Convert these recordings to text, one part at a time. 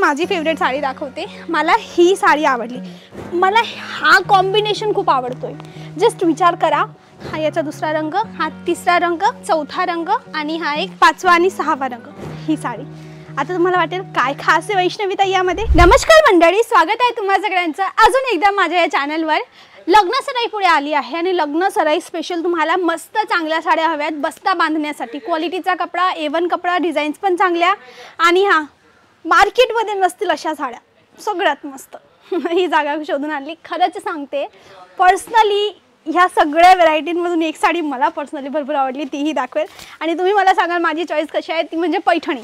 माझी फेवरेट साडी दाखवते। मला ही साडी आवडली, मला हा कॉम्बिनेशन खूप आवडतोय। जस्ट विचार करा, हा याचा दुसरा रंग, हा तिसरा रंग, चौथा रंग आणि हा एक पाचवा आणि सहावा रंग, ही साडी। आता तुम्हाला वाटेल काय खास आहे वैष्णवी ताई यामध्ये। नमस्कार मंडळी, स्वागत आहे तुम्हा सगळ्यांचं अजून एकदा माझ्या या चॅनलवर। लग्न सराई पुढे आली आहे आणि लग्न सराई स्पेशल तुम्हाला मस्त चांगल्या साड्या हव्यात बस्ता बांधण्यासाठी। क्वालिटीचा कपडा, A1 कपडा, डिझाईन्स पण चांगल्या आणि हा मार्केटमध्ये नसतील अशा साड्या सगळ्यात मस्त ही जागा शोधून आणली। खरंच सांगते, पर्सनली ह्या सगळ्या व्हरायटींमधून एक साडी मला पर्सनली भरपूर आवडली, तीही दाखवेल। आणि तुम्ही मला सांगाल माझी चॉईस कशी आहे, ती म्हणजे पैठणी।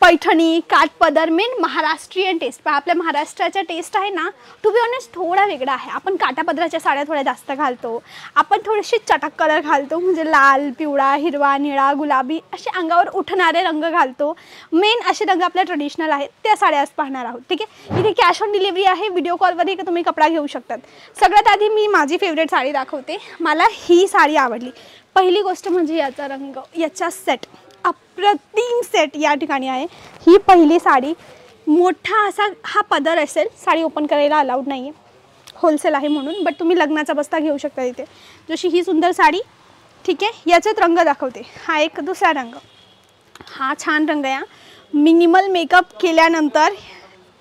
पैठणी, काठपदर, मेन महाराष्ट्रीयन टेस्ट। पण आपल्या महाराष्ट्राचा टेस्ट आहे ना, टू बी ऑनेस्ट थोडा वेगळा आहे। आपण काठापदराच्या साड्या थोड्या जास्त घालतो, आपण थोडेसे चटक कलर घालतो, म्हणजे लाल, पिवळा, हिरवा, निळा, गुलाबी असे अंगावर उठणारे रंग घालतो। मेन असे रंग आपल्या ट्रेडिशनल आहेत, त्या साड्या आज पाहणार आहोत। ठीक आहे, इथे कॅश ऑन डिलिव्हरी आहे, व्हिडिओ कॉलवरही तुम्ही कपडा घेऊ शकतात। सगळ्यात आधी मी माझी फेवरेट साडी दाखवते। मला ही साडी आवडली। पहिली गोष्ट म्हणजे याचा रंग, याचा सेट अप्रतिम सेट या ठिकाणी आहे। ही पहिली साडी, मोठा असा हा पदर असेल, साडी ओपन करायला अलाउड नाही आहे, होलसेल आहे म्हणून, बट तुम्ही लग्नाचा बस्ता घेऊ शकता इथे। जशी ही सुंदर साडी, ठीक आहे। याचाच रंग दाखवते, हा एक दुसरा रंग, हा छान रंग आहे। मिनिमल मेकअप केल्यानंतर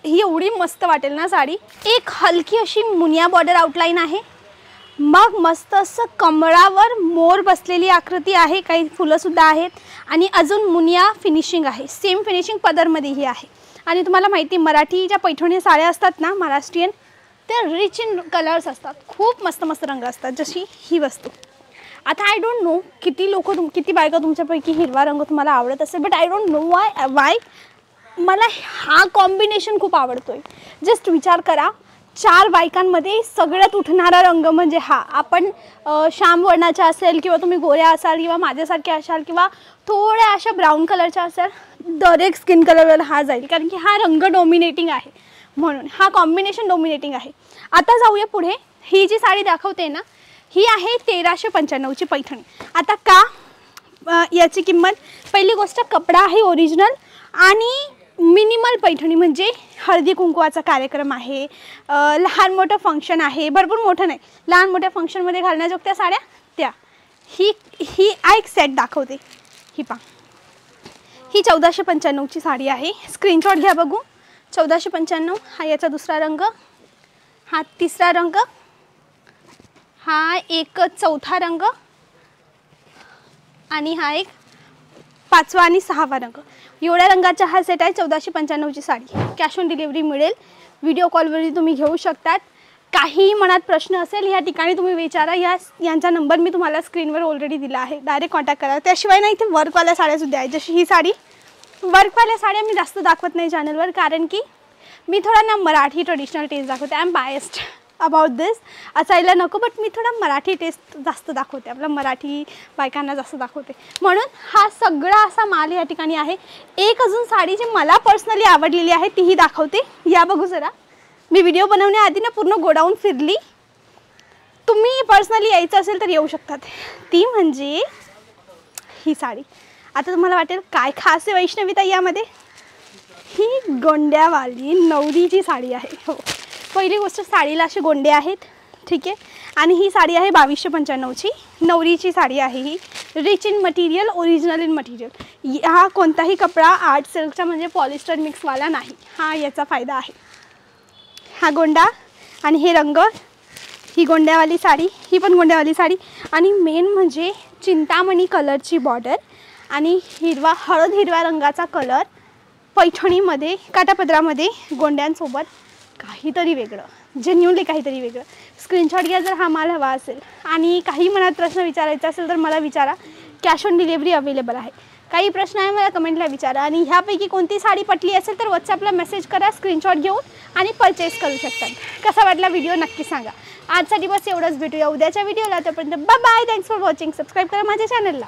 ही एवढी मस्त वाटेल ना साडी। एक हलकी अशी मुनिया बॉर्डर आउटलाईन आहे, मग मस्त असं कमळावर मोर बसलेली आकृती आहे, काही फुलं सुद्धा आहेत आणि अजून मुनिया फिनिशिंग आहे। सेम फिनिशिंग पदरमध्ये ही आहे। आणि तुम्हाला माहिती मराठी ज्या पैठणी साड्या असतात ना महाराष्ट्रीयन, त्या रिच इन कलर्स असतात, खूप मस्त मस्त रंग असतात, जशी ही वस्तू। आता आय डोंट नो किती बायका तुमच्यापैकी हिरवा रंग तुम्हाला आवडत असेल, but I don't know Y मला हा कॉम्बिनेशन खूप आवडतोय। जस्ट विचार करा, 4 बायकांमध्ये सगळ्यात उठणारा रंग म्हणजे हा। आपण श्याम वर्णाच्या असेल किंवा तुम्ही गोऱ्या असाल किंवा माझ्यासारख्या असाल किंवा थोड्या अशा ब्राऊन कलरच्या असाल, दरेक स्किन कलरवर हा जाईल, कारण की हा रंग डॉमिनेटिंग आहे, म्हणून हा कॉम्बिनेशन डॉमिनेटिंग आहे। आता जाऊया पुढे। ही जी साडी दाखवते ना, ही आहे 1395ची पैठणी। आता का याची किंमत, पहिली गोष्ट कपडा आहे ओरिजिनल आणि मिनिमल पैठणी, म्हणजे हळदी कुंकवाचा कार्यक्रम आहे, लहान मोठं फंक्शन आहे, भरपूर मोठं नाही, लहान मोठ्या फंक्शनमध्ये घालण्याजोगत्या साड्या त्या। ही एक सेट दाखवते, ही पा, ही 1495ची साडी आहे। स्क्रीनशॉट घ्या बघू। 1495, हा याचा दुसरा रंग, हा तिसरा रंग, हा एक चौथा रंग आणि हा एक पाचवा आणि सहावा रंग। एवढ्या रंगाचा हा सेट आहे। 1495ची साडी, कॅश ऑन डिलिव्हरी मिळेल, व्हिडिओ कॉलवरही तुम्ही घेऊ शकतात। काही मनात प्रश्न असेल या ठिकाणी तुम्ही विचारा, यांचा नंबर मी तुम्हाला स्क्रीनवर ऑलरेडी दिला आहे, डायरेक्ट कॉन्टॅक्ट करा। त्याशिवाय ना इथे वर्कवाल्या साड्यासुद्धा आहेत, जशी ही साडी। वर्कवाल्या साड्या मी जास्त दाखवत नाही चॅनलवर, कारण की मी थोडा ना मराठी ट्रेडिशनल टेस्ट दाखवते। आय एम बायस्ड अबाउट दिस, असायला नको, बट मी थोडा मराठी टेस्ट जास्त दाखवते, आपला मराठी बायकांना जास्त दाखवते, म्हणून हा सगळा असा माल या ठिकाणी आहे। एक अजून साडी जी मला पर्सनली आवडलेली आहे तीही दाखवते, या बघू जरा। मी व्हिडिओ बनवण्याआधी ना पूर्ण गोडाऊन फिरली, तुम्ही पर्सनली यायचं असेल तर येऊ शकतात। ती म्हणजे ही साडी। आता तुम्हाला वाटेल काय खास आहे वैष्णवी ताई यामध्ये। ही गोंड्यावाली नवरीची साडी आहे। हो, पहिली गोष्ट साडीला असे गोंडे आहेत, ठीक आहे। आणि ही साडी आहे 2295ची, नवरीची साडी आहे। ही rich in material, original in material. हा कोणताही कपडा आर्ट सिल्कचा म्हणजे पॉलिस्टर मिक्सवाला नाही, हा याचा फायदा आहे। हा गोंडा आणि हे रंग, ही गोंड्यावाली साडी, ही पण गोंड्यावाली साडी आणि मेन म्हणजे चिंतामणी कलरची बॉर्डर आणि हळद हिरव्या रंगाचा कलर, पैठणीमध्ये काठापदरामध्ये गोंड्यांसोबत काहीतरी वेगळं, जेन्युनली काहीतरी वेगळं। स्क्रीनशॉट घ्या जर हा माल हवा असेल आणि काही मनात प्रश्न विचारायचा असेल तर मला विचारा, कॅश ऑन डिलिव्हरी अवेलेबल आहे। काही प्रश्न आहे मला कमेंटला विचारा आणि ह्यापैकी कोणती साडी पटली असेल तर व्हॉट्सअपला मेसेज करा स्क्रीनशॉट घेऊन आणि परचेस करू शकतात। कसा वाटला व्हिडिओ नक्की सांगा। आजसाठी बस एवढंच, भेटूया उद्याच्या व्हिडिओला, तोपर्यंत bye bye, thanks for watching. Subscribe करा माझ्या चॅनलला।